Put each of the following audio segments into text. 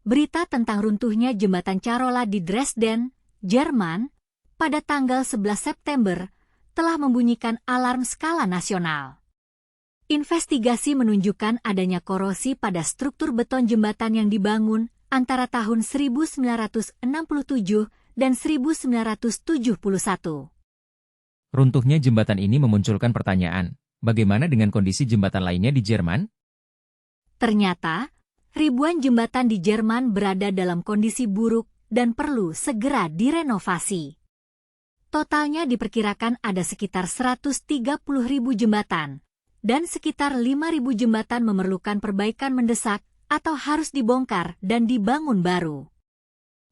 Berita tentang runtuhnya jembatan Carola di Dresden, Jerman, pada tanggal 11 September, telah membunyikan alarm skala nasional. Investigasi menunjukkan adanya korosi pada struktur beton jembatan yang dibangun antara tahun 1967 dan 1971. Runtuhnya jembatan ini memunculkan pertanyaan, bagaimana dengan kondisi jembatan lainnya di Jerman? Ternyata, ribuan jembatan di Jerman berada dalam kondisi buruk dan perlu segera direnovasi. Totalnya diperkirakan ada sekitar 130.000 jembatan, dan sekitar 5.000 jembatan memerlukan perbaikan mendesak atau harus dibongkar dan dibangun baru.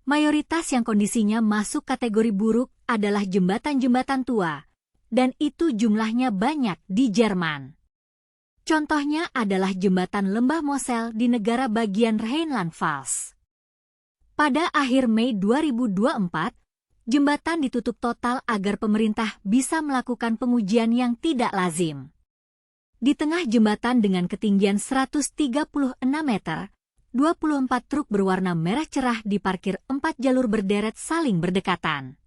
Mayoritas yang kondisinya masuk kategori buruk adalah jembatan-jembatan tua, dan itu jumlahnya banyak di Jerman. Contohnya adalah jembatan Lembah Mosel di negara bagian Rhineland-Pfalz. Pada akhir Mei 2024, jembatan ditutup total agar pemerintah bisa melakukan pengujian yang tidak lazim. Di tengah jembatan dengan ketinggian 136 meter, 24 truk berwarna merah cerah diparkir 4 jalur berderet saling berdekatan.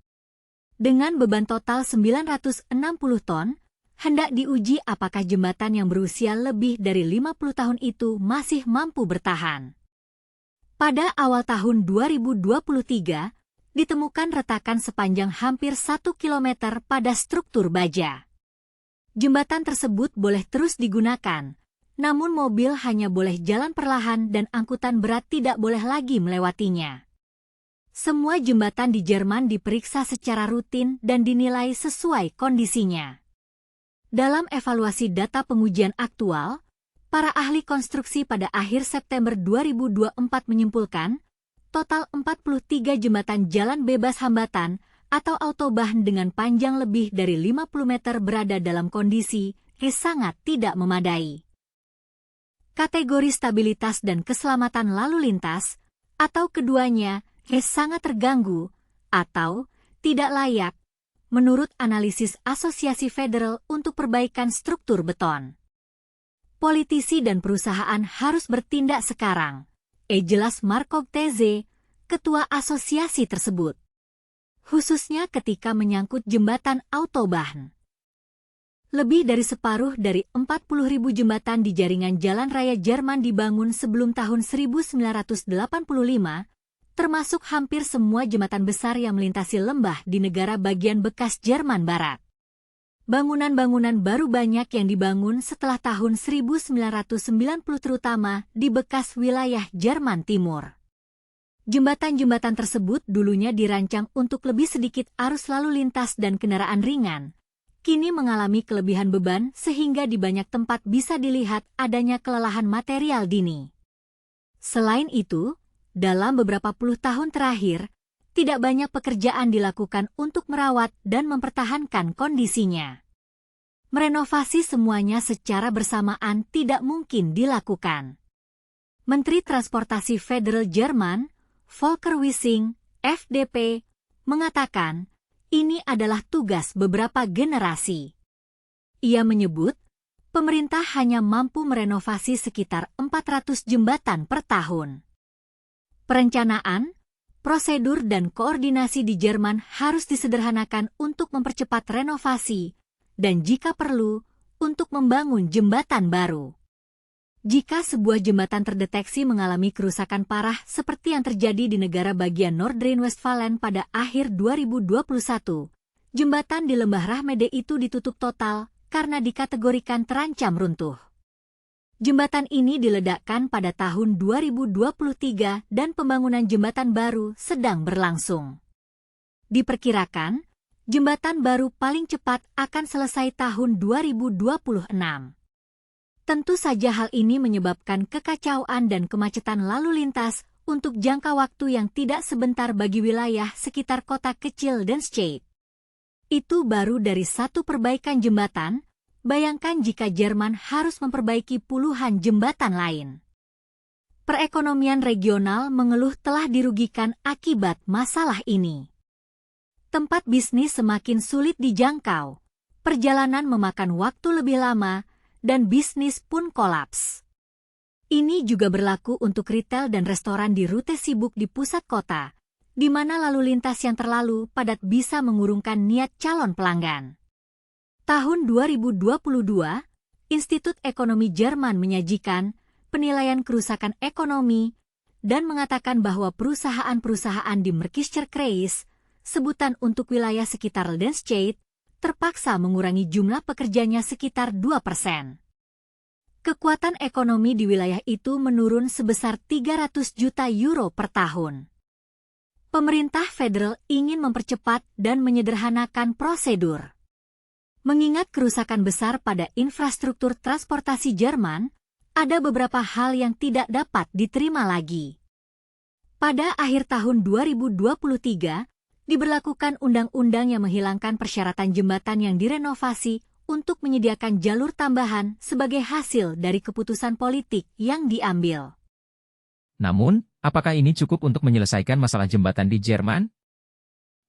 Dengan beban total 960 ton, hendak diuji apakah jembatan yang berusia lebih dari 50 tahun itu masih mampu bertahan. Pada awal tahun 2023, ditemukan retakan sepanjang hampir 1 km pada struktur baja. Jembatan tersebut boleh terus digunakan, namun mobil hanya boleh jalan perlahan dan angkutan berat tidak boleh lagi melewatinya. Semua jembatan di Jerman diperiksa secara rutin dan dinilai sesuai kondisinya. Dalam evaluasi data pengujian aktual, para ahli konstruksi pada akhir September 2024 menyimpulkan, total 43 jembatan jalan bebas hambatan atau autobahn dengan panjang lebih dari 50 meter berada dalam kondisi sangat tidak memadai. Kategori stabilitas dan keselamatan lalu lintas, atau keduanya, sangat terganggu atau tidak layak, menurut analisis Asosiasi Federal untuk Perbaikan Struktur Beton. Politisi dan perusahaan harus bertindak sekarang, jelas Marco Teze, ketua asosiasi tersebut. Khususnya ketika menyangkut jembatan autobahn. Lebih dari separuh dari 40.000 jembatan di jaringan jalan raya Jerman dibangun sebelum tahun 1985, termasuk hampir semua jembatan besar yang melintasi lembah di negara bagian bekas Jerman Barat. Bangunan-bangunan baru banyak yang dibangun setelah tahun 1990 terutama di bekas wilayah Jerman Timur. Jembatan-jembatan tersebut dulunya dirancang untuk lebih sedikit arus lalu lintas dan kendaraan ringan. Kini mengalami kelebihan beban sehingga di banyak tempat bisa dilihat adanya kelelahan material dini. Selain itu, dalam beberapa puluh tahun terakhir, tidak banyak pekerjaan dilakukan untuk merawat dan mempertahankan kondisinya. Merenovasi semuanya secara bersamaan tidak mungkin dilakukan. Menteri Transportasi Federal Jerman, Volker Wissing, FDP, mengatakan, ini adalah tugas beberapa generasi. Ia menyebut, pemerintah hanya mampu merenovasi sekitar 400 jembatan per tahun. Perencanaan, prosedur dan koordinasi di Jerman harus disederhanakan untuk mempercepat renovasi, dan jika perlu, untuk membangun jembatan baru. Jika sebuah jembatan terdeteksi mengalami kerusakan parah seperti yang terjadi di negara bagian Nordrhein-Westfalen pada akhir 2021, jembatan di Lembah Rahmede itu ditutup total karena dikategorikan terancam runtuh. Jembatan ini diledakkan pada tahun 2023 dan pembangunan jembatan baru sedang berlangsung. Diperkirakan, jembatan baru paling cepat akan selesai tahun 2026. Tentu saja hal ini menyebabkan kekacauan dan kemacetan lalu lintas untuk jangka waktu yang tidak sebentar bagi wilayah sekitar kota kecil dan state. Itu baru dari satu perbaikan jembatan, bayangkan jika Jerman harus memperbaiki puluhan jembatan lain. Perekonomian regional mengeluh telah dirugikan akibat masalah ini. Tempat bisnis semakin sulit dijangkau, perjalanan memakan waktu lebih lama, dan bisnis pun kolaps. Ini juga berlaku untuk retail dan restoran di rute sibuk di pusat kota, di mana lalu lintas yang terlalu padat bisa mengurungkan niat calon pelanggan. Tahun 2022, Institut Ekonomi Jerman menyajikan penilaian kerusakan ekonomi dan mengatakan bahwa perusahaan-perusahaan di Märkischer Kreis, sebutan untuk wilayah sekitar Ldenscheid, terpaksa mengurangi jumlah pekerjanya sekitar 2%. Kekuatan ekonomi di wilayah itu menurun sebesar 300 juta euro per tahun. Pemerintah federal ingin mempercepat dan menyederhanakan prosedur. Mengingat kerusakan besar pada infrastruktur transportasi Jerman, ada beberapa hal yang tidak dapat diterima lagi. Pada akhir tahun 2023, diberlakukan undang-undang yang menghilangkan persyaratan jembatan yang direnovasi untuk menyediakan jalur tambahan sebagai hasil dari keputusan politik yang diambil. Namun, apakah ini cukup untuk menyelesaikan masalah jembatan di Jerman?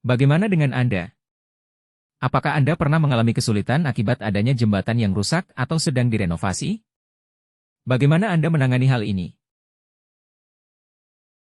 Bagaimana dengan Anda? Apakah Anda pernah mengalami kesulitan akibat adanya jembatan yang rusak atau sedang direnovasi? Bagaimana Anda menangani hal ini?